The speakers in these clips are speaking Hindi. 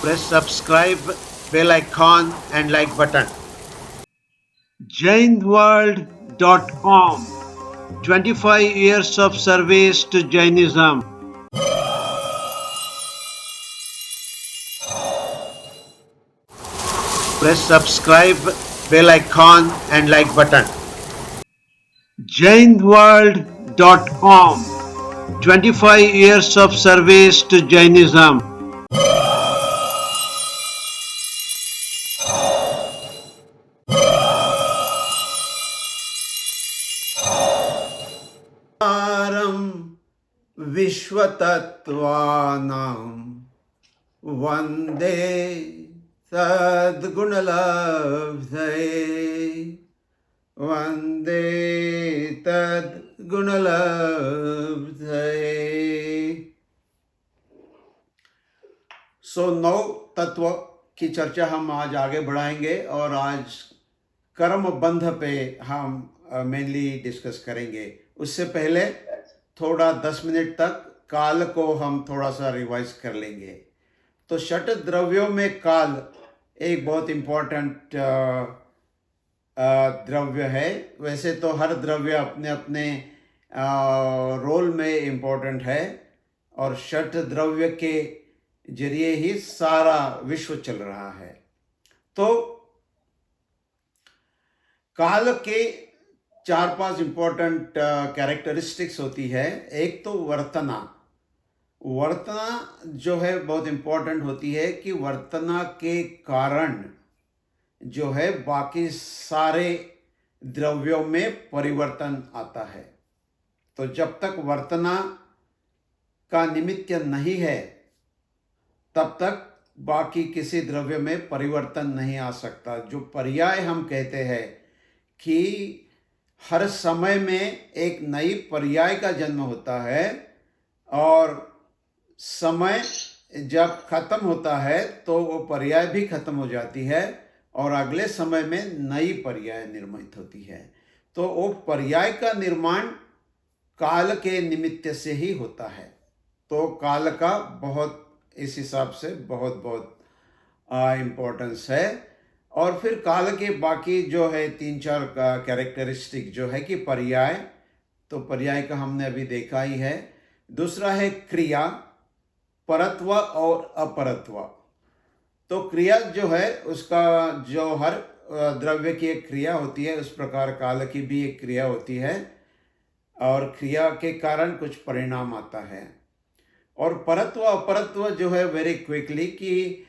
Press subscribe, bell icon and like button. Jainworld.com 25 years of service to Jainism. Press subscribe, bell icon and like button. Jainworld.com 25 years of service to Jainism. विश्वतत्त्वानां वन्दे तद्गुणलब्धये वन्दे तद्गुणलब्धये। सो 9 तत्व की चर्चा हम आज आगे बढ़ाएंगे और आज कर्म बंध पे हम मेनली डिस्कस करेंगे। उससे पहले थोड़ा 10 मिनट तक काल को हम थोड़ा सा रिवाइज कर लेंगे। तो षट द्रव्यों में काल एक बहुत इम्पोर्टेंट द्रव्य है। वैसे तो हर द्रव्य अपने अपने रोल में इम्पोर्टेंट है और षट द्रव्य के जरिए ही सारा विश्व चल रहा है। तो काल के 4-5 इम्पोर्टेंट कैरेक्टरिस्टिक्स होती है। एक तो वर्तना जो है बहुत इम्पोर्टेंट होती है कि वर्तना के कारण जो है बाकी सारे द्रव्यों में परिवर्तन आता है। तो जब तक वर्तना का निमित्त नहीं है तब तक बाकी किसी द्रव्य में परिवर्तन नहीं आ सकता। जो पर्याय हम कहते हैं कि हर समय में एक नई पर्याय का जन्म होता है और समय जब खत्म होता है तो वो पर्याय भी खत्म हो जाती है और अगले समय में नई पर्याय निर्मित होती है। तो वो पर्याय का निर्माण काल के निमित्त से ही होता है। तो काल का बहुत इस हिसाब से बहुत इम्पोर्टेंस है। और फिर काल के बाकी जो है 3-4 का कैरेक्टरिस्टिक जो है कि पर्याय, तो पर्याय का हमने अभी देखा ही है। दूसरा है क्रिया, परत्व और अपरत्व। तो क्रिया जो है उसका जो हर द्रव्य की एक क्रिया होती है उस प्रकार काल की भी एक क्रिया होती है और क्रिया के कारण कुछ परिणाम आता है। और परत्व अपरत्व जो है वेरी क्विकली कि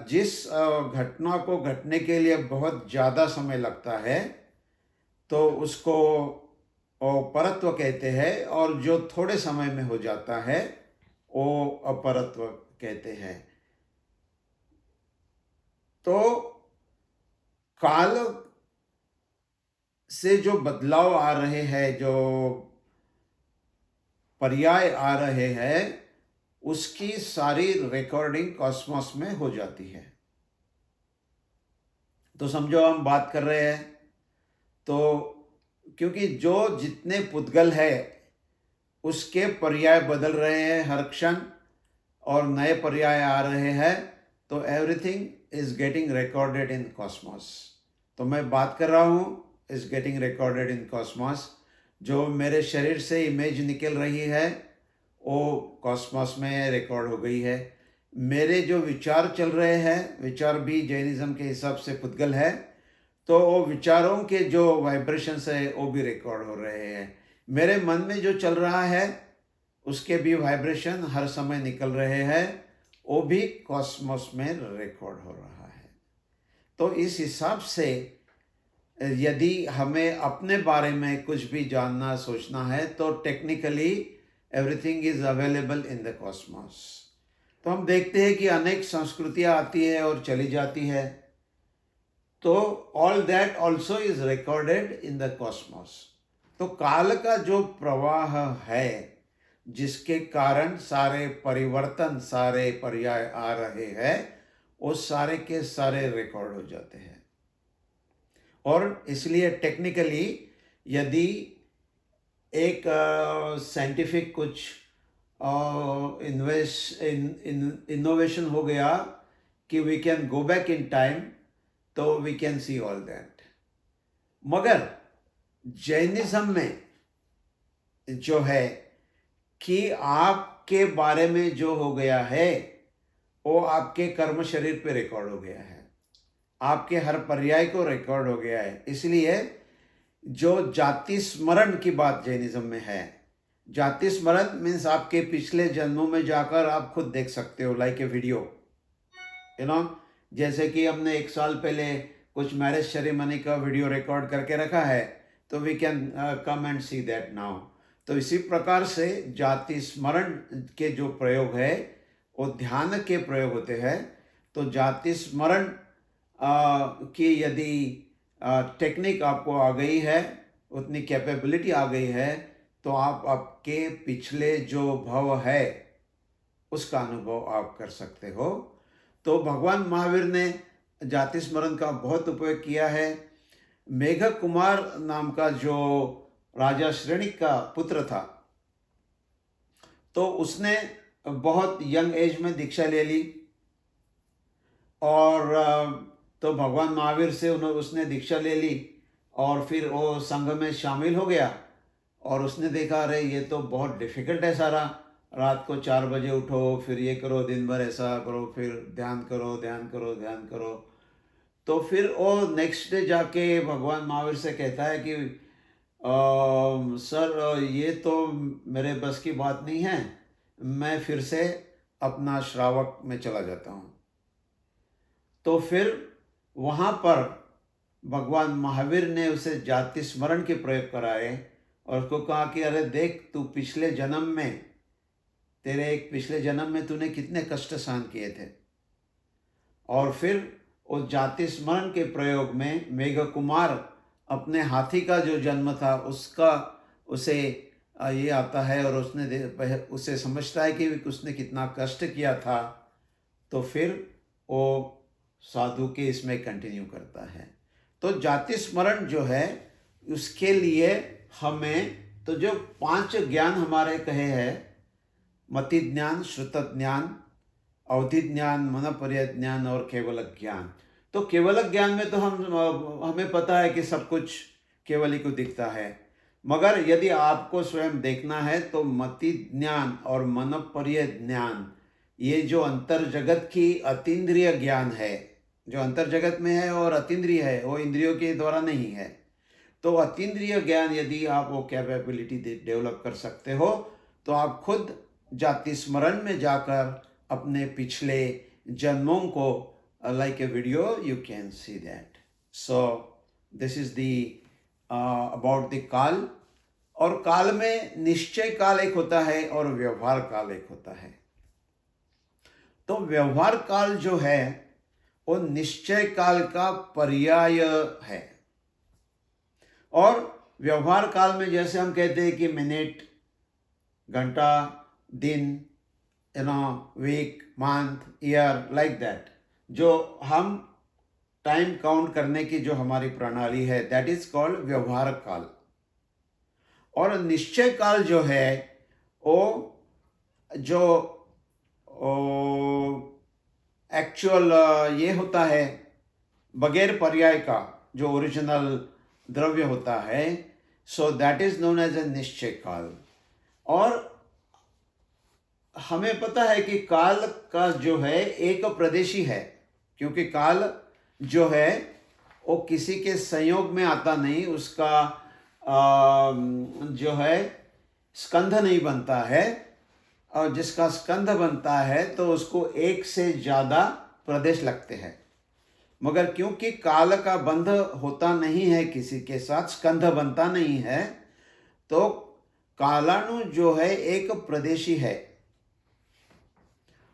जिस घटना को घटने के लिए बहुत ज़्यादा समय लगता है तो उसको परत्व कहते हैं और जो थोड़े समय में हो जाता है वो अपरत्व कहते हैं। तो काल से जो बदलाव आ रहे हैं, जो पर्याय आ रहे हैं, उसकी सारी रिकॉर्डिंग कॉस्मोस में हो जाती है। तो समझो हम बात कर रहे हैं तो क्योंकि जो जितने पुद्गल है उसके पर्याय बदल रहे हैं हर क्षण और नए पर्याय आ रहे हैं, तो everything is getting recorded in Cosmos. तो मैं बात कर रहा हूँ is getting recorded in Cosmos. जो मेरे शरीर से इमेज निकल रही है वो कॉस्मोस में रिकॉर्ड हो गई है। मेरे जो विचार चल रहे हैं, विचार भी जैनिज्म के हिसाब से पुद्गल है, तो वो विचारों के जो वाइब्रेशंस है वो भी रिकॉर्ड हो रहे हैं। मेरे मन में जो चल रहा है उसके भी वाइब्रेशन हर समय निकल रहे हैं, वो भी कॉस्मोस में रिकॉर्ड हो रहा है। तो इस हिसाब से यदि हमें अपने बारे में कुछ भी जानना सोचना है तो technically everything is available in the Cosmos. तो हम देखते हैं कि अनेक संस्कृतियां आती है और चली जाती है, तो all that also is recorded in the Cosmos. तो काल का जो प्रवाह है जिसके कारण सारे परिवर्तन, सारे पर्याय आ रहे हैं, वो सारे के सारे रिकॉर्ड हो जाते हैं। और इसलिए टेक्निकली यदि एक साइंटिफिक कुछ इनोवेशन हो गया कि we can go back in time, तो we can see all that. मगर जैनिज्म में जो है कि आपके बारे में जो हो गया है वो आपके कर्म शरीर पे रिकॉर्ड हो गया है, आपके हर पर्याय को रिकॉर्ड हो गया है। इसलिए जो जाति स्मरण की बात जैनिज्म में है, जाति स्मरण मीन्स आपके पिछले जन्मों में जाकर आप खुद देख सकते हो, like a video, you know. जैसे कि हमने 1 साल पहले कुछ मैरिज सेरेमनी का वीडियो रिकॉर्ड करके रखा है, तो we can come and see that now. तो इसी प्रकार से जाति स्मरण के जो प्रयोग है वो ध्यान के प्रयोग होते हैं। तो जाति स्मरण की यदि टेक्निक आपको आ गई है, उतनी कैपेबिलिटी आ गई है, तो आप आपके पिछले जो भव है उसका अनुभव आप कर सकते हो। तो भगवान महावीर ने जाति स्मरण का बहुत उपयोग किया है। मेघ कुमार नाम का जो राजा श्रेणिक का पुत्र था, तो उसने बहुत यंग एज में दीक्षा ले ली, और तो भगवान महावीर से उसने दीक्षा ले ली, और फिर वो संघ में शामिल हो गया। और उसने देखा, अरे ये तो बहुत डिफ़िकल्ट है सारा, रात को 4 बजे उठो, फिर ये करो, दिन भर ऐसा करो, फिर ध्यान करो, ध्यान करो, ध्यान करो। तो फिर वो नेक्स्ट डे जाके भगवान महावीर से कहता है कि सर ये तो मेरे बस की बात नहीं है, मैं फिर से अपना श्रावक में चला जाता हूँ। तो फिर वहाँ पर भगवान महावीर ने उसे जाति स्मरण के प्रयोग कराए और उसको कहा कि अरे देख, तू पिछले जन्म में, तेरे एक पिछले जन्म में तूने कितने कष्ट सहन किए थे। और फिर उस जाति स्मरण के प्रयोग में मेघ कुमार अपने हाथी का जो जन्म था उसका उसे ये आता है, और उसे समझता है कि उसने कितना कष्ट किया था। तो फिर वो साधु के इसमें कंटिन्यू करता है। तो जाति स्मरण जो है उसके लिए हमें तो जो 5 ज्ञान हमारे कहे हैं, मति ज्ञान, श्रुत ज्ञान, अवधि ज्ञान, मनपर्य ज्ञान और केवल ज्ञान। तो केवल ज्ञान में तो हमें पता है कि सब कुछ केवल ही को दिखता है, मगर यदि आपको स्वयं देखना है तो मति ज्ञान और मनपर्य ज्ञान, ये जो अंतर जगत की अतीन्द्रिय ज्ञान है, जो अंतर जगत में है और अतीन्द्रिय है, वो इंद्रियों के द्वारा नहीं है। तो अतीन्द्रिय ज्ञान यदि आप वो कैपेबिलिटी डेवलप कर सकते हो, तो आप खुद जाति स्मरण में जाकर अपने पिछले जन्मों को, like a video, you can see that. So this is the about the काल। और काल में निश्चय काल एक होता है और व्यवहार काल एक होता है। तो व्यवहार काल जो है वो निश्चय काल का पर्याय है। और व्यवहार काल में जैसे हम कहते हैं कि मिनट, घंटा, दिन, week, month, year, like that, जो हम टाइम काउंट करने की जो हमारी प्रणाली है, दैट इज कॉल्ड व्यवहार काल। और निश्चय काल जो है वो जो एक्चुअल ये होता है बगैर पर्याय का, जो ओरिजिनल द्रव्य होता है, so that is known as a निश्चय काल। और हमें पता है कि काल का जो है एक प्रदेशी है, क्योंकि काल जो है वो किसी के संयोग में आता नहीं, उसका जो है स्कंध नहीं बनता है, और जिसका स्कंध बनता है तो उसको एक से ज़्यादा प्रदेश लगते हैं। मगर क्योंकि काल का बंध होता नहीं है, किसी के साथ स्कंध बनता नहीं है, तो कालाणु जो है एक प्रदेशी है।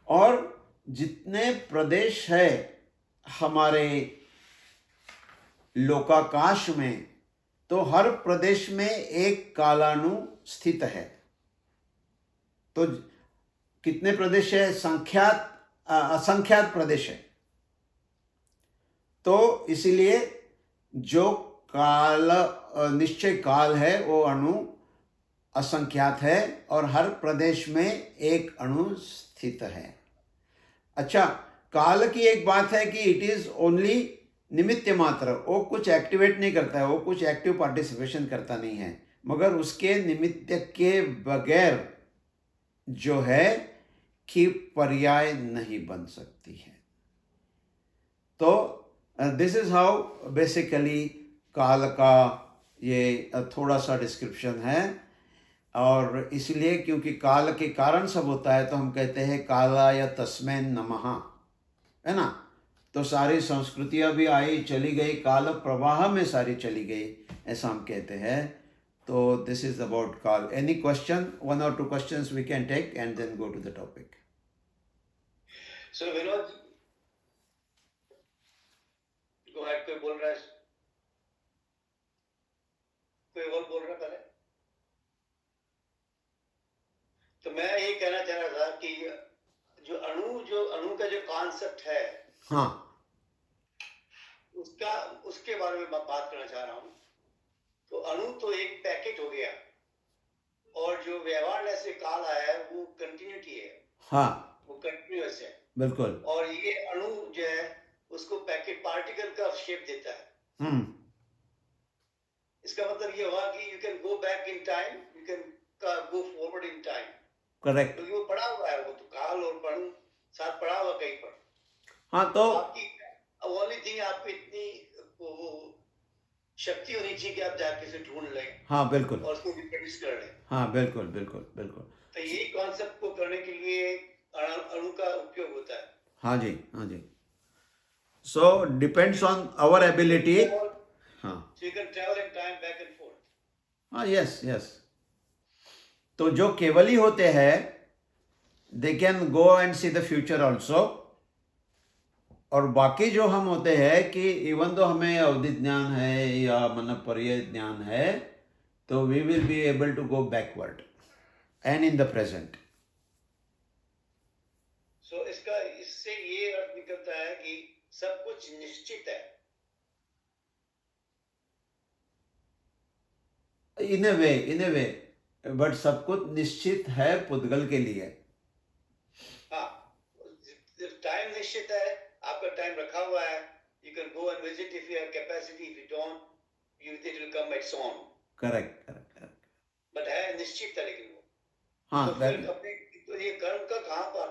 और जितने प्रदेश है हमारे लोकाकाश में, तो हर प्रदेश में एक कालाणु स्थित है। तो कितने प्रदेश है? असंख्यात प्रदेश है। तो इसीलिए जो काल निश्चय काल है वो अणु असंख्यात है और हर प्रदेश में एक अणु स्थित है। अच्छा, काल की एक बात है कि इट इज ओनली निमित्त मात्र, वो कुछ एक्टिवेट नहीं करता है, वो कुछ एक्टिव पार्टिसिपेशन करता नहीं है, मगर उसके निमित्त के बगैर जो है कि पर्याय नहीं बन सकती है। तो दिस इज हाउ बेसिकली काल का ये थोड़ा सा डिस्क्रिप्शन है। और इसलिए क्योंकि काल के कारण सब होता है तो हम कहते हैं कालाय तस्मै नमः, है ना। तो सारी संस्कृतियां भी आई चली गई, काल प्रवाह में सारी चली गई, ऐसा हम कहते हैं। तो दिस इज अबाउट काल। Any question, 1 or 2 questions we can take and then go to the topic. So Vinod, go ahead, कोई बोल रहा है, कोई और बोल रहा है पहले? तो मैं ये कहना चाह रहा था कि जो अणु का जो कॉन्सेप्ट है, हाँ, उसके बारे में बात करना चाह रहा हूँ। तो अणु तो एक पैकेट हो गया, और जो व्यवहार से काल आया है वो कंटिन्यूटी है। हाँ, वो कंटिन्यूअस है, बिल्कुल। और ये अणु जो है उसको पैकेट पार्टिकल का शेप देता है। इसका मतलब ये हुआ कि you can go back in time, you can go forward in time. Correct. क्योंकि वो पड़ा हुआ है, वो तो काल और अणु साथ पड़ा हुआ कहीं पर। हाँ, तो आपकी ओनली थिंग, आपको इतनी वो शक्ति होनी चाहिए कि आप जाके से ढूंढ लें। हाँ, बिल्कुल। और उसको रिप्रोड्यूस कर लें। हाँ, बिल्कुल बिल्कुल बिल्कुल। तो ये कॉन्सेप्ट को करने के लिए अणु का उपयोग होता है। हाँ जी, हाँ जी। So depends on our ability. हाँ, So you can travel in time back and forth. हाँ, यस यस। तो जो केवली होते हैं they can go and see the future also, और बाकी जो हम होते हैं कि इवन तो हमें अवधि ज्ञान है या मतलब पर्याय ज्ञान है, तो we will be able to go backward and in the present. So इससे ये अर्थ निकलता है कि सब कुछ निश्चित है। इन ए वे, बट सब कुछ निश्चित है पुद्गल के लिए। हाँ, टाइम निश्चित है, आपका टाइम रखा हुआ है। You can go and visit if you have capacity. If you don't, it will come its own. Correct. But है निश्चित है, लेकिन वो हाँ, तो फिर तो ये कर्म का कहाँ पर,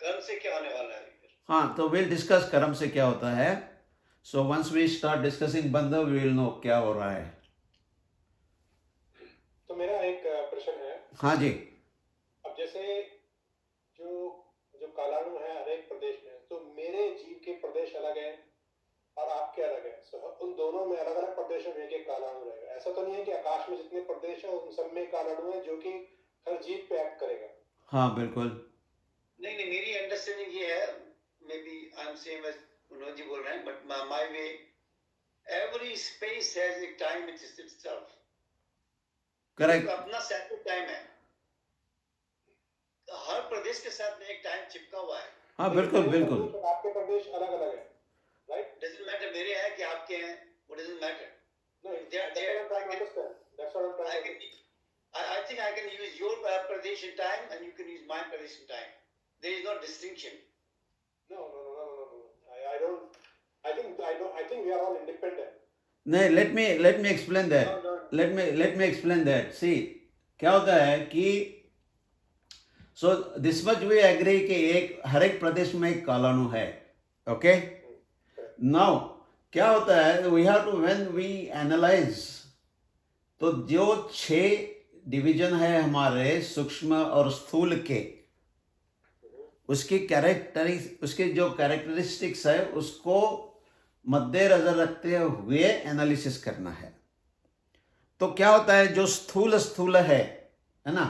कर्म से क्या होने वाला है? हाँ, तो विल डिस्कस कर्म से क्या होता है। So once we start discussing बंध, वी विल नो क्या हो रहा है। तो मेरा एक प्रश्न है। हाँ जी। अब जैसे जो कालाणु है हर एक प्रदेश में, तो मेरे जीव के प्रदेश अलग है और आपके अलग है। सो उन दोनों में अलग अलग प्रदेशों में एक कालाणु रहेगा। ऐसा तो नहीं है कि आकाश में जितने प्रदेश है उन सब में कालाणु है जो कि हर जीव पे एक्ट करेगा? हाँ, बिल्कुल। नहीं, मेरी अंडरस्टैंडिंग ये है, maybe I am same as Manoj ji बोल रहे हैं, but my way, every space has a time itself. Correct. अपना सेपरेट टाइम है, हर प्रदेश के साथ में एक टाइम चिपका हुआ है। हाँ, बिल्कुल बिल्कुल। आपके प्रदेश अलग अलग है, राइट? डजंट मैटर मेरे हैं कि आपके हैं, वो doesn't matter. No, that's what I'm trying to understand. That's what I'm trying to understand. I think I can use your Pradesh in time and you can use my Pradesh in time. There is no distinction. No. I don't. I think we are all independent. नहीं, let me explain that. No. Let me explain that. See, क्या होता है कि so this much we agree कि हर एक प्रदेश में एक कालाणु है, okay? Now क्या होता है, we have to, when we analyze, तो जो 6 डिवीजन है हमारे सूक्ष्म और स्थूल के, उसके जो कैरेक्टरिस्टिक्स है उसको मद्देनजर रखते हुए एनालिसिस करना है। तो क्या होता है, जो स्थूल है ना,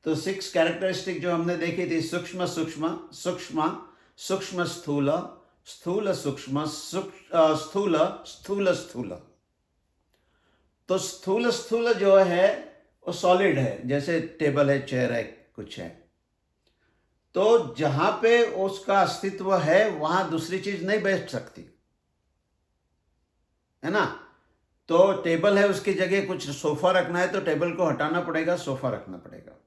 तो 6 कैरेक्टरिस्टिक जो हमने देखी थी, सूक्ष्म स्थूल, स्थूल सूक्ष्म, स्थूल। तो स्थूल जो है वो सॉलिड है, जैसे टेबल है, चेयर है, कुछ है। तो जहां पे उसका अस्तित्व है वहां दूसरी चीज नहीं बैठ सकती, है ना। तो टेबल है, उसकी जगह कुछ सोफा रखना है तो टेबल को हटाना पड़ेगा, सोफा रखना पड़ेगा।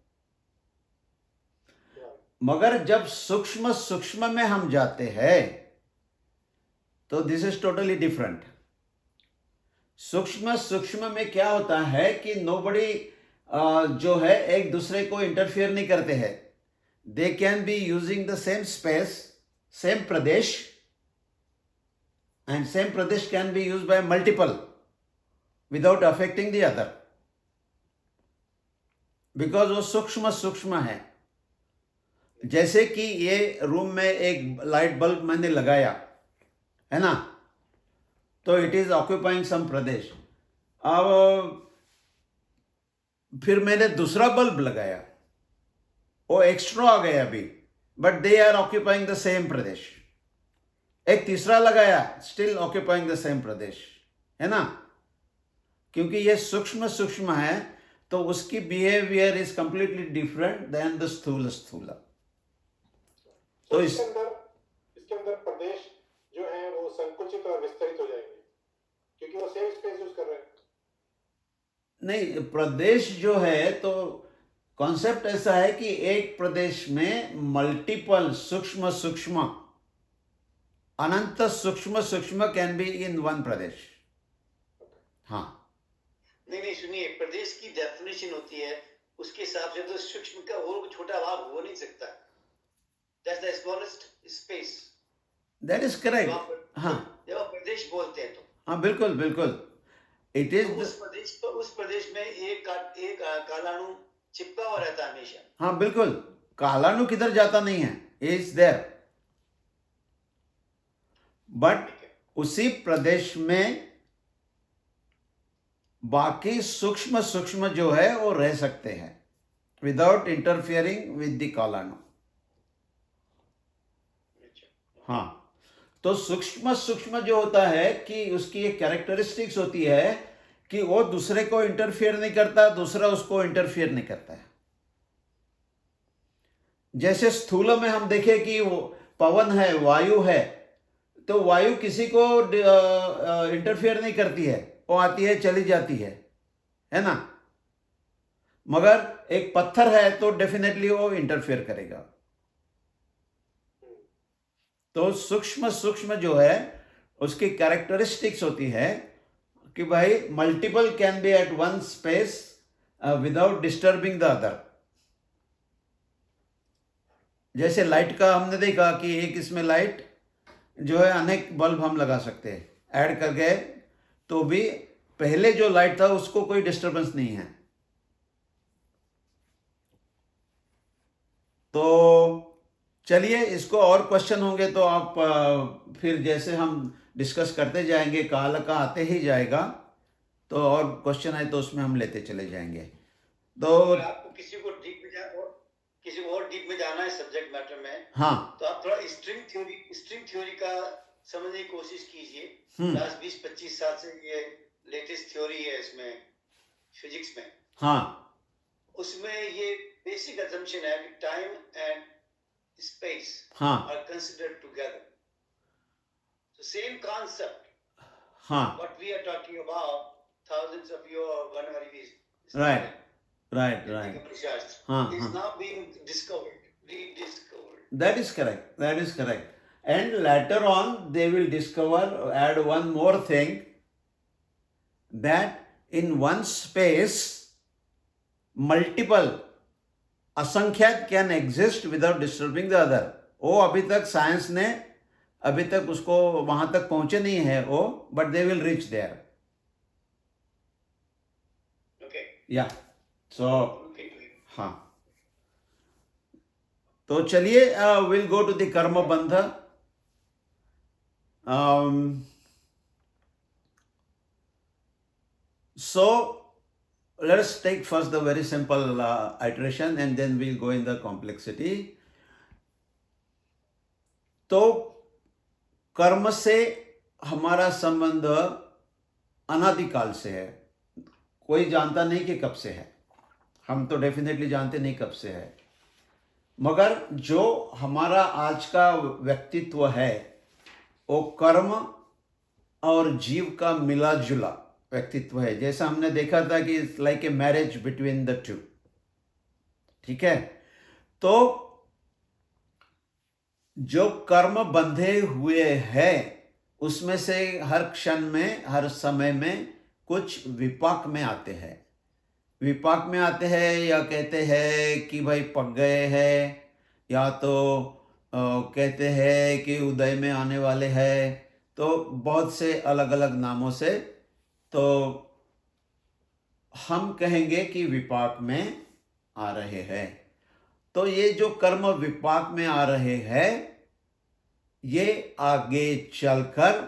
मगर जब सूक्ष्म सूक्ष्म में हम जाते हैं तो दिस इज टोटली डिफरेंट। सूक्ष्म सूक्ष्म में क्या होता है कि नोबडी जो है एक दूसरे को इंटरफियर नहीं करते हैं। They can be using the same space, same Pradesh, and same Pradesh can be use by multiple without affecting the other, because वो सूक्ष्म सूक्ष्म है। जैसे कि ये रूम में एक लाइट बल्ब मैंने लगाया है ना, तो इट इज ऑक्यूपाइंग सम प्रदेश। अब फिर मैंने दूसरा बल्ब लगाया, वो एक्स्ट्रा आ गया अभी, but they are occupying the same प्रदेश। एक तीसरा लगाया, स्टिल ऑक्यूपाइंग द सेम प्रदेश, है ना, क्योंकि ये सूक्ष्म सूक्ष्म है तो उसकी behaviour is completely different than the स्थूल स्थूल। तो इसके अंदर प्रदेश जो है वो संकुचित और विस्तरित हो जाएंगे क्योंकि वो सेम स्पेस यूज कर रहे हैं। नहीं, प्रदेश जो है तो कॉन्सेप्ट ऐसा है कि एक प्रदेश में मल्टीपल सूक्ष्म सूक्ष्म, अनंत सूक्ष्म सूक्ष्म कैन बी इन वन प्रदेश। हाँ, नहीं सुनिए, प्रदेश की डेफिनेशन होती है उसके हिसाब से तो सूक्ष्म का और छोटा भाग हो नहीं सकता। That's the smallest space. That is correct. हाँ, जब आप प्रदेश बोलते हैं तो हाँ, बिल्कुल बिल्कुल, इट इज उस प्रदेश में एक कालाणु चिपका हुआ रहता है हमेशा। हाँ बिल्कुल, कालाणु किधर जाता नहीं है, इज देयर, बट उसी प्रदेश में बाकी सूक्ष्म सूक्ष्म जो है वो रह सकते हैं विदाउट इंटरफियरिंग विद द कालाणु। हाँ, तो सूक्ष्म सूक्ष्म जो होता है कि उसकी एक कैरेक्टरिस्टिक्स होती है कि वो दूसरे को इंटरफियर नहीं करता, दूसरा उसको इंटरफियर नहीं करता है। जैसे स्थूल में हम देखें कि वो पवन है, वायु है, तो वायु किसी को इंटरफियर नहीं करती है, वो आती है चली जाती है ना, मगर एक पत्थर है तो डेफिनेटली वो इंटरफियर करेगा। तो सूक्ष्म सूक्ष्म जो है उसकी कैरेक्टरिस्टिक्स होती है कि भाई multiple can be at one space without disturbing the other. जैसे लाइट का हमने देखा कि एक इसमें लाइट जो है अनेक बल्ब हम लगा सकते हैं ऐड कर गए, तो भी पहले जो लाइट था उसको कोई डिस्टर्बेंस नहीं है। तो चलिए, इसको और क्वेश्चन होंगे तो आप फिर जैसे हम डिस्कस करते जाएंगे, काल का आते ही जाएगा, तो और क्वेश्चन है तो उसमें हम लेते चले जाएंगे। तो आपको किसी को डीप में जाना है सब्जेक्ट मैटर में, हाँ, तो आप थोड़ा स्ट्रिंग थ्योरी का समझने की कोशिश कीजिए। लास्ट 20-25 साल से ये लेटेस्ट थ्योरी है इसमें, फिजिक्स में। हाँ, उसमें ये बेसिक असम्पशन है कि time and space are considered together. So same concept. What we are talking about thousands of years or whenever it is. Right. Is now being rediscovered. That is correct. And later on they will add one more thing, that in one space multiple असंख्यात can exist without disturbing the other. वो अभी तक साइंस ने अभी तक उसको वहां तक पहुंचे नहीं है वो, but they will reach there. Yeah so हाँ, तो चलिए विल गो टू द कर्म बंध। सो let us take first the very simple iteration and then we'll go in the complexity. तो कर्म से हमारा संबंध अनादिकाल से है, कोई जानता नहीं कि कब से है, हम तो डेफिनेटली जानते नहीं कब से है, मगर जो हमारा आज का व्यक्तित्व है वो कर्म और जीव का मिला जुला व्यक्तित्व है। जैसा हमने देखा था कि it's like a marriage between the two, ठीक है। तो जो कर्म बंधे हुए हैं उसमें से हर क्षण में, हर समय में कुछ विपाक में आते हैं। विपाक में आते हैं या कहते हैं कि भाई पक गए हैं, या तो कहते हैं कि उदय में आने वाले हैं। तो बहुत से अलग अलग नामों से तो हम कहेंगे कि विपाक में आ रहे हैं। तो ये जो कर्म विपाक में आ रहे हैं, ये आगे चलकर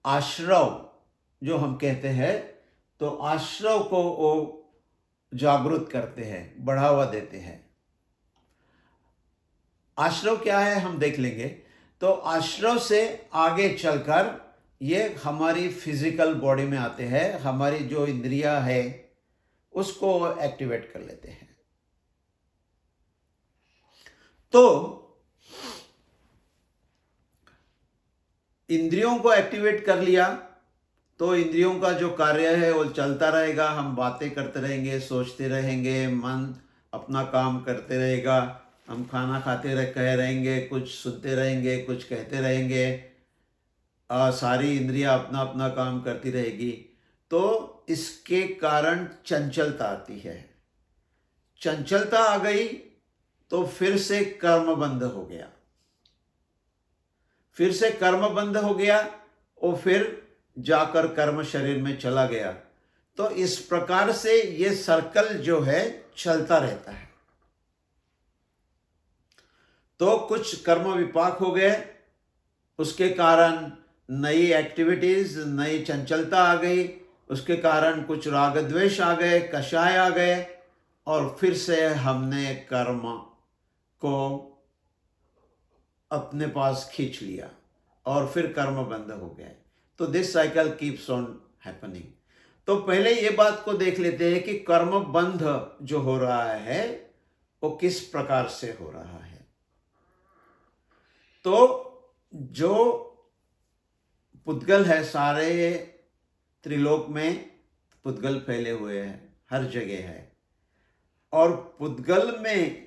आश्रव जो हम कहते हैं, तो आश्रव को वो जागृत करते हैं, बढ़ावा देते हैं। आश्रव क्या है हम देख लेंगे। तो आश्रव से आगे चलकर ये हमारी फिजिकल बॉडी में आते हैं, हमारी जो इंद्रियां है उसको एक्टिवेट कर लेते हैं। तो इंद्रियों को एक्टिवेट कर लिया तो इंद्रियों का जो कार्य है वो चलता रहेगा। हम बातें करते रहेंगे, सोचते रहेंगे, मन अपना काम करते रहेगा। हम खाना खाते कह रहेंगे, कुछ सुनते रहेंगे, कुछ कहते रहेंगे। सारी इंद्रियां अपना अपना काम करती रहेगी। तो इसके कारण चंचलता आती है। चंचलता आ गई तो फिर से कर्म बंद हो गया। फिर से कर्म बंद हो गया और फिर जाकर कर्म शरीर में चला गया। तो इस प्रकार से ये सर्कल जो है चलता रहता है। तो कुछ कर्म विपाक हो गए, उसके कारण नई एक्टिविटीज, नई चंचलता आ गई, उसके कारण कुछ राग द्वेष आ गए, कषाय आ गए, और फिर से हमने कर्म को अपने पास खींच लिया और फिर कर्म बंद हो गए। तो this cycle keeps on happening. तो पहले ये बात को देख लेते हैं कि कर्म बंध जो हो रहा है वो किस प्रकार से हो रहा है। तो जो पुद्गल है, सारे त्रिलोक में पुद्गल फैले हुए हैं, हर जगह है। और पुद्गल में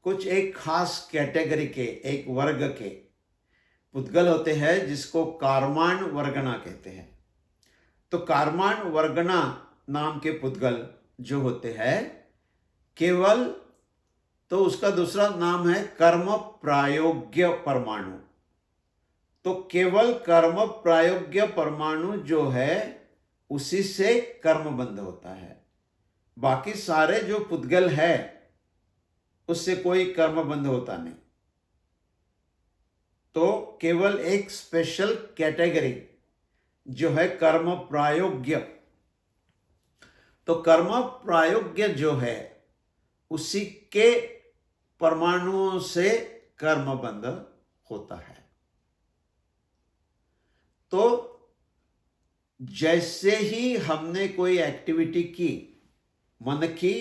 कुछ एक खास कैटेगरी के, एक वर्ग के पुद्गल होते हैं जिसको कार्माण वर्गना कहते हैं। तो कार्माण वर्गना नाम के पुद्गल जो होते हैं, केवल, तो उसका दूसरा नाम है कर्म प्रायोग्य परमाणु। तो केवल कर्म प्रायोग्य परमाणु जो है उसी से कर्म बंध होता है। बाकी सारे जो पुद्गल है उससे कोई कर्म बंध होता नहीं। तो केवल एक स्पेशल कैटेगरी जो है कर्म प्रायोग्य। तो कर्म प्रायोग्य जो है उसी के परमाणुओं से कर्म बंध होता है। तो जैसे ही हमने कोई एक्टिविटी की, मन की,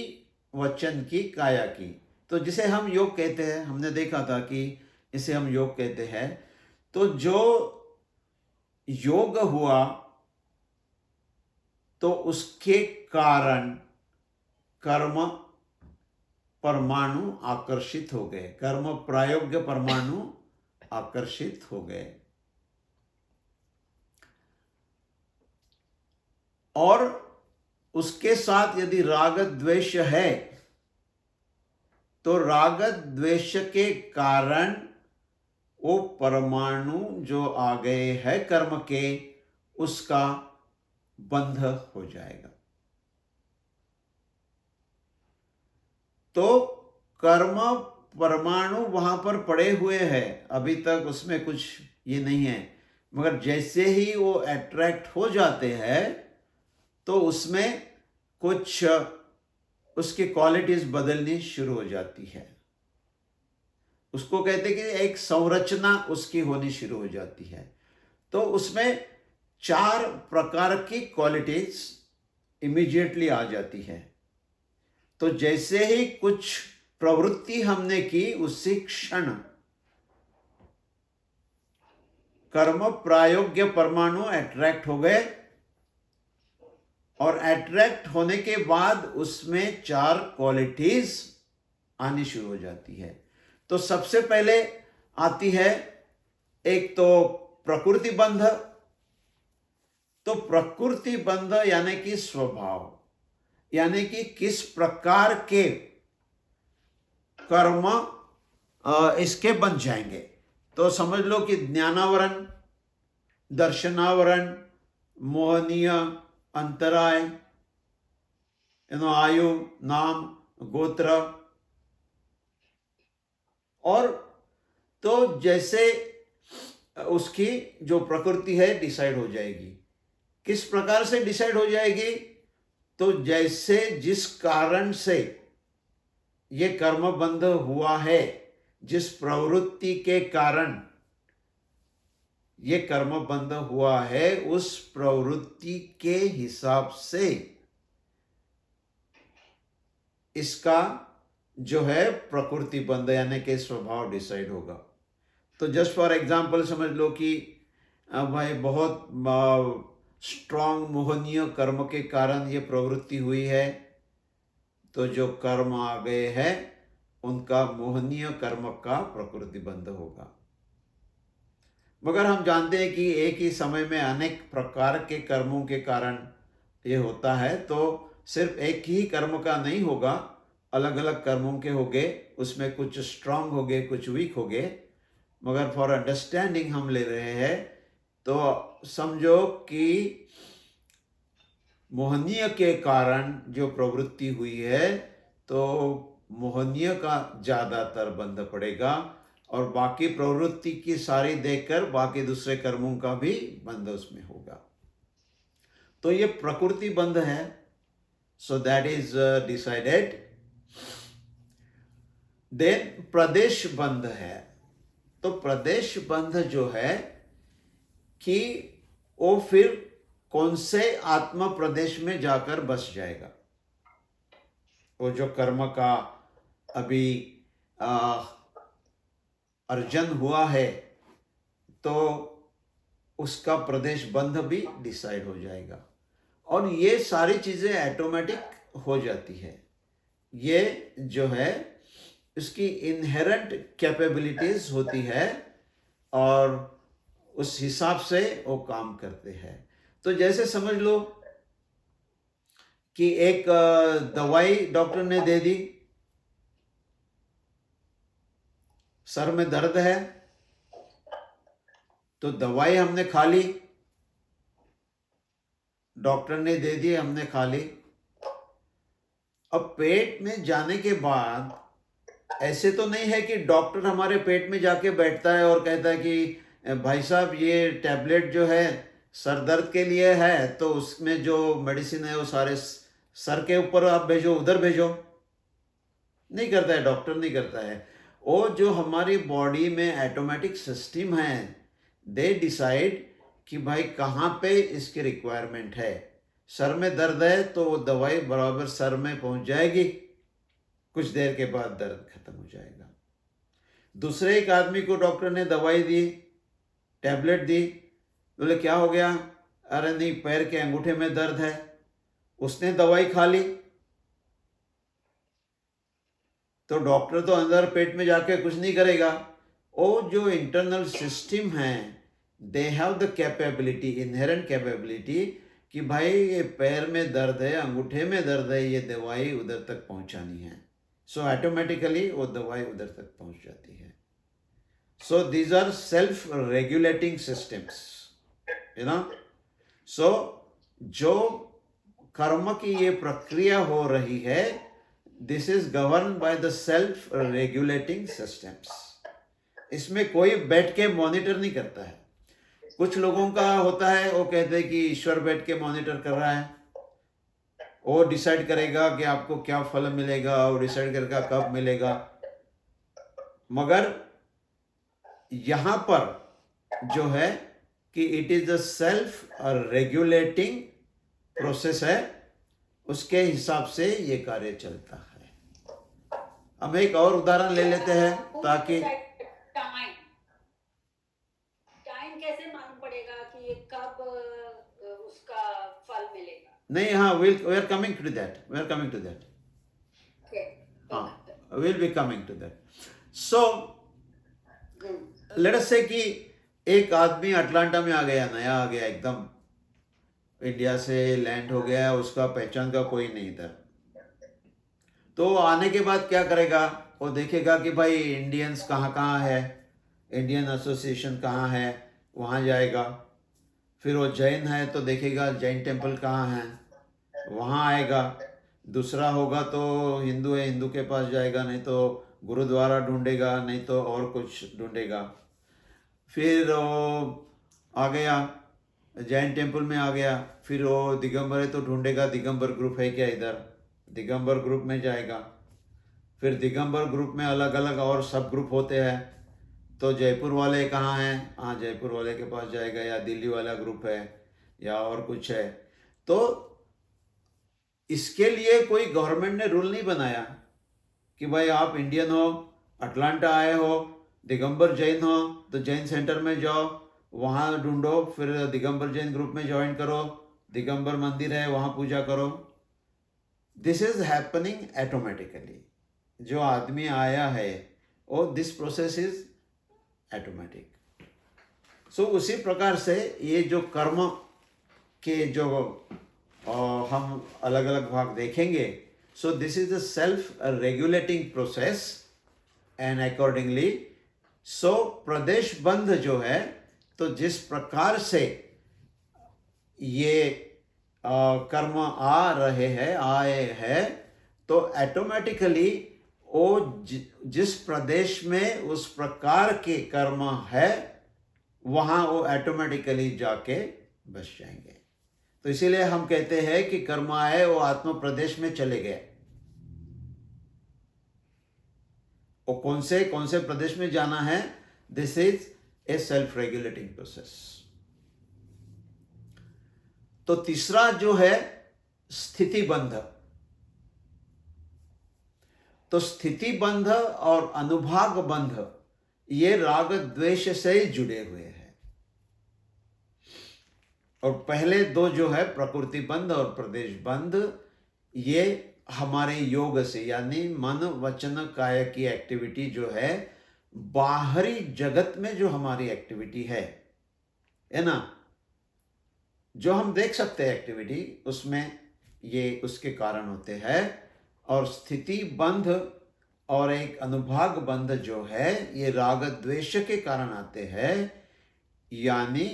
वचन की, काया की, तो जिसे हम योग कहते हैं, हमने देखा था कि इसे हम योग कहते हैं। तो जो योग हुआ तो उसके कारण कर्म परमाणु आकर्षित हो गए, कर्म प्रायोग्य परमाणु आकर्षित हो गए। और उसके साथ यदि राग द्वेष है तो राग द्वेष के कारण वो परमाणु जो आ गए हैं कर्म के, उसका बंध हो जाएगा। तो कर्म परमाणु वहां पर पड़े हुए हैं, अभी तक उसमें कुछ ये नहीं है, मगर जैसे ही वो अट्रैक्ट हो जाते हैं तो उसमें कुछ उसकी क्वालिटीज बदलनी शुरू हो जाती है। उसको कहते हैं कि एक संरचना उसकी होनी शुरू हो जाती है। तो उसमें 4 प्रकार की क्वालिटीज इमीडिएटली आ जाती है। तो जैसे ही कुछ प्रवृत्ति हमने की, उसी क्षण कर्म प्रायोग्य परमाणु अट्रैक्ट हो गए, और अट्रैक्ट होने के बाद उसमें 4 क्वालिटीज आनी शुरू हो जाती है। तो तो सबसे पहले आती है एक तो प्रकृति बंध। तो प्रकृति बंध यानी कि स्वभाव, यानी कि किस प्रकार के कर्म इसके बन जाएंगे। तो समझ लो कि ज्ञानावरण, दर्शनावरण, मोहनीय, अंतराय, आयु, नाम, गोत्र, और तो जैसे उसकी जो प्रकृति है डिसाइड हो जाएगी। किस प्रकार से डिसाइड हो जाएगी? तो जैसे जिस कारण से ये कर्म बंध हुआ है, जिस प्रवृत्ति के कारण ये कर्म बंध हुआ है, उस प्रवृत्ति के हिसाब से इसका जो है प्रकृति बंध यानी कि स्वभाव डिसाइड होगा। तो जस्ट फॉर एग्जांपल समझ लो कि भाई बहुत स्ट्रांग मोहनीय कर्म के कारण ये प्रवृत्ति हुई है, तो जो कर्म आ गए हैं उनका मोहनीय कर्म का प्रकृति बंध होगा। मगर हम जानते हैं कि एक ही समय में अनेक प्रकार के कर्मों के कारण ये होता है, तो सिर्फ एक ही कर्म का नहीं होगा, अलग अलग कर्मों के होंगे, उसमें कुछ स्ट्रांग हो गए, कुछ वीक हो गए। मगर फॉर अंडरस्टैंडिंग हम ले रहे हैं, तो समझो कि मोहनीय के कारण जो प्रवृत्ति हुई है, तो मोहनीय का ज़्यादातर बंध पड़ेगा, और बाकी प्रवृत्ति की सारी देखकर बाकी दूसरे कर्मों का भी बंध उसमें होगा। तो ये प्रकृति बंध है। So that is decided. Then प्रदेश बंध है। तो प्रदेश बंध जो है कि वो फिर कौन से आत्म प्रदेश में जाकर बस जाएगा। वो जो कर्म का अभी अर्जन हुआ है, तो उसका प्रदेश बंध भी डिसाइड हो जाएगा। और ये सारी चीज़ें ऑटोमेटिक हो जाती है। ये जो है इसकी इनहेरेंट कैपेबिलिटीज होती है, और उस हिसाब से वो काम करते हैं। तो जैसे समझ लो कि एक दवाई डॉक्टर ने दे दी, सर में दर्द है, तो दवाई हमने खा ली, डॉक्टर ने दे दी, हमने खा ली। अब पेट में जाने के बाद ऐसे तो नहीं है कि डॉक्टर हमारे पेट में जाके बैठता है और कहता है कि भाई साहब ये टैबलेट जो है सर दर्द के लिए है, तो उसमें जो मेडिसिन है वो सारे सर के ऊपर आप भेजो, उधर भेजो। नहीं करता है, डॉक्टर नहीं करता है। वो जो हमारी बॉडी में ऑटोमेटिक सिस्टम है, दे डिसाइड कि भाई कहाँ पे इसकी रिक्वायरमेंट है। सर में दर्द है तो वो दवाई बराबर सर में पहुँच जाएगी, कुछ देर के बाद दर्द खत्म हो जाएगा। दूसरे एक आदमी को डॉक्टर ने दवाई दी, टैबलेट दी, बोले क्या हो गया? अरे नहीं, पैर के अंगूठे में दर्द है। उसने दवाई खा ली, तो डॉक्टर तो अंदर पेट में जाके कुछ नहीं करेगा। वो जो इंटरनल सिस्टम है, they have the capability, inherent capability कि भाई ये पैर में दर्द है, अंगूठे में दर्द है, ये दवाई उधर तक पहुंचानी है। सो ऑटोमेटिकली वो दवाई उधर तक पहुंच जाती है। So these are self regulating systems, you know. So जो कर्म की ये प्रक्रिया हो रही है, this is govern by the self regulating systems. इसमें कोई बैठ के मॉनिटर नहीं करता है। कुछ लोगों का होता है, वो कहते हैं कि ईश्वर बैठ के मॉनिटर कर रहा है, वो डिसाइड करेगा कि आपको क्या फल मिलेगा, वो डिसाइड करेगा कब मिलेगा। मगर यहाँ पर जो है कि it is the self regulating process है, उसके हिसाब से ये कार्य चलता है। हम एक और उदाहरण ले लेते हैं ताकि टाइम कैसे मालूम पड़ेगा कि ये कब उसका फल मिलेगा? नहीं, हाँ, we are coming to that. We are coming to that. Okay. हाँ, we'll be coming to that. So let us से कि एक आदमी अटलांटा में आ गया, नया आ गया, एकदम इंडिया से लैंड हो गया, उसका पहचान का कोई नहीं इधर। तो वो आने के बाद क्या करेगा, वो देखेगा कि भाई इंडियंस कहाँ कहाँ है, इंडियन एसोसिएशन कहाँ है, वहाँ जाएगा। फिर वो जैन है तो देखेगा जैन टेम्पल कहाँ है, वहाँ आएगा। दूसरा होगा तो हिंदू है, हिंदू के पास जाएगा, नहीं तो गुरुद्वारा ढूंढेगा, नहीं तो और कुछ ढूंढेगा। फिर वो आ गया जैन टेम्पल में आ गया, फिर वो दिगंबर है तो ढूंढेगा दिगंबर ग्रुप है क्या इधर, दिगंबर ग्रुप में जाएगा। फिर दिगंबर ग्रुप में अलग अलग और सब ग्रुप होते हैं, तो जयपुर वाले कहाँ हैं, हाँ जयपुर वाले के पास जाएगा, या दिल्ली वाला ग्रुप है या और कुछ है। तो इसके लिए कोई गवर्नमेंट ने रूल नहीं बनाया कि भाई आप इंडियन हो, अटलांटा आए हो, दिगंबर जैन हो तो जैन सेंटर में जाओ, वहाँ ढूंढो, फिर दिगंबर जैन ग्रुप में ज्वाइन करो, दिगंबर मंदिर है वहाँ पूजा करो। This is happening automatically. जो आदमी आया है वो दिस प्रोसेस इज ऑटोमेटिक। सो उसी प्रकार से ये जो कर्म के जो हम अलग अलग भाग देखेंगे, so this is a self regulating process and accordingly so प्रदेश बंध जो है, तो जिस प्रकार से ये कर्म आ रहे हैं, आए हैं, तो ऑटोमेटिकली वो जिस प्रदेश में उस प्रकार के कर्म है वहाँ वो ऑटोमेटिकली जाके बस जाएंगे। तो इसीलिए हम कहते हैं कि कर्म आए वो आत्म प्रदेश में चले गए। वो कौन से प्रदेश में जाना है, this is a self regulating process. तो तीसरा जो है स्थिति बंध। तो स्थिति बंध और अनुभाग बंध ये राग द्वेष से जुड़े हुए हैं। और पहले दो जो है प्रकृति बंध और प्रदेश बंध, ये हमारे योग से यानी मन वचन काया की एक्टिविटी जो है, बाहरी जगत में जो हमारी एक्टिविटी है ना, जो हम देख सकते हैं एक्टिविटी, उसमें ये उसके कारण होते हैं। और स्थिति बंध और एक अनुभाग बंध जो है ये राग द्वेष के कारण आते हैं, यानी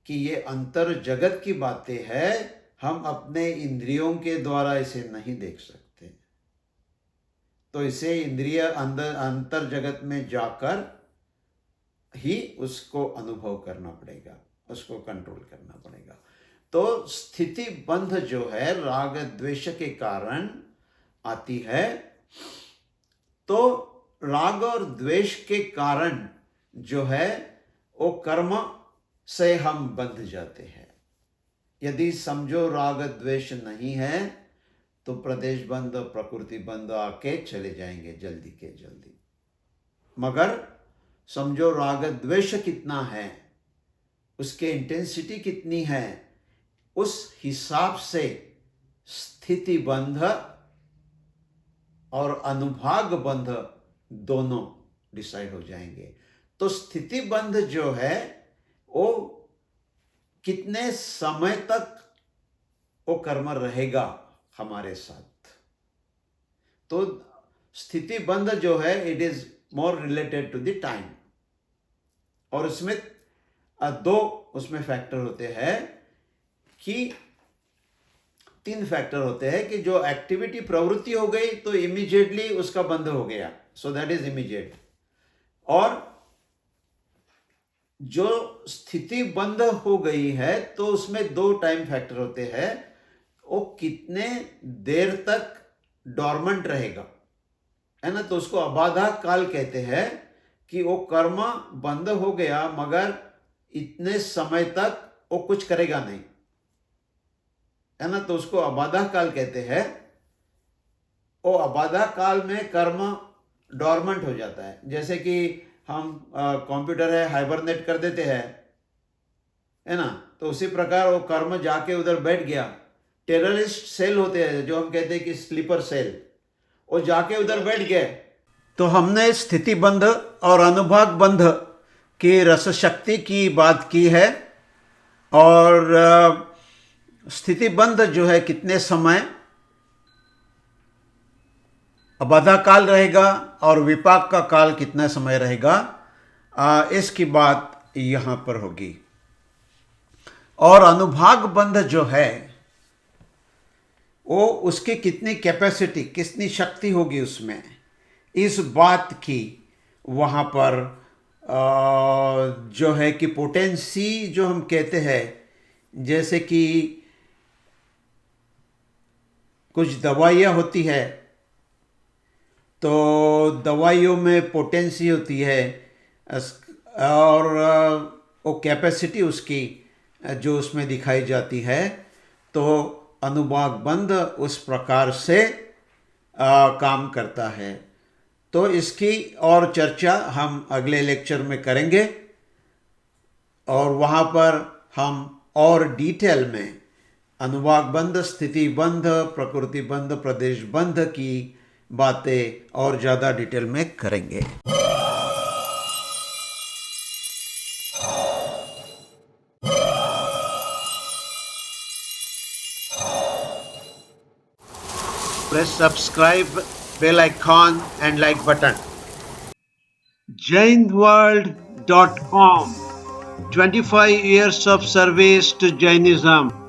कि ये अंतर जगत की बातें हैं, हम अपने इंद्रियों के द्वारा इसे नहीं देख सकते। तो इसे इंद्रिय अंतर जगत में जाकर ही उसको अनुभव करना पड़ेगा, उसको कंट्रोल करना पड़ेगा। तो स्थिति बंध जो है राग द्वेष के कारण आती है। तो राग और द्वेष के कारण जो है वो कर्म से हम बंध जाते हैं। यदि समझो राग द्वेष नहीं है तो प्रदेश बंध प्रकृति बंध आके चले जाएंगे जल्दी के जल्दी। मगर समझो राग द्वेष कितना है, उसके इंटेंसिटी कितनी है, उस हिसाब से स्थिति बंध और अनुभाग बंध दोनों डिसाइड हो जाएंगे। तो स्थिति बंध जो है वो कितने समय तक वो कर्म रहेगा हमारे साथ। तो स्थिति बंध जो है it is more related to the time. और उसमें दो उसमें फैक्टर होते हैं कि 3 फैक्टर होते हैं कि जो एक्टिविटी प्रवृत्ति हो गई तो इमीडिएटली उसका बंद हो गया, सो दैट इज इमीडिएट। और जो स्थिति बंद हो गई है तो उसमें 2 टाइम फैक्टर होते हैं, वो कितने देर तक डॉर्मेंट रहेगा, है ना। तो उसको अबाधा काल कहते हैं कि वो कर्म बंद हो गया मगर इतने समय तक वो कुछ करेगा नहीं, है ना। तो उसको अबाधा काल कहते हैं। वो अबाधा काल में कर्म डॉर्मेंट हो जाता है। जैसे कि हम कंप्यूटर है हाइबरनेट कर देते हैं, है ना, तो उसी प्रकार वो कर्म जाके उधर बैठ गया। टेररिस्ट सेल होते हैं जो हम कहते हैं कि स्लीपर सेल, वो जाके उधर बैठ गए, तो हमने स्थितिबंध और अनुभाग बंध की रस शक्ति की बात की है। और स्थितिबंध जो है कितने समय बाधा काल रहेगा और विपाक का काल कितना समय रहेगा, इसकी बात यहाँ पर होगी। और अनुभाग बंध जो है वो उसकी कितनी कैपेसिटी, कितनी शक्ति होगी उसमें, इस बात की वहाँ पर जो है कि पोटेंसी जो हम कहते हैं, जैसे कि कुछ दवाइयाँ होती है तो दवाइयों में पोटेंसी होती है और वो कैपेसिटी उसकी जो उसमें दिखाई जाती है। तो अनुभाग बंध उस प्रकार से काम करता है। तो इसकी और चर्चा हम अगले लेक्चर में करेंगे और वहाँ पर हम और डिटेल में अनुभाग बंध, स्थिति बंध, प्रकृति बंध, प्रदेश बंध की बातें और ज़्यादा डिटेल में करेंगे। Press subscribe, bell icon and like button. jainworld.com 25 years of service to Jainism.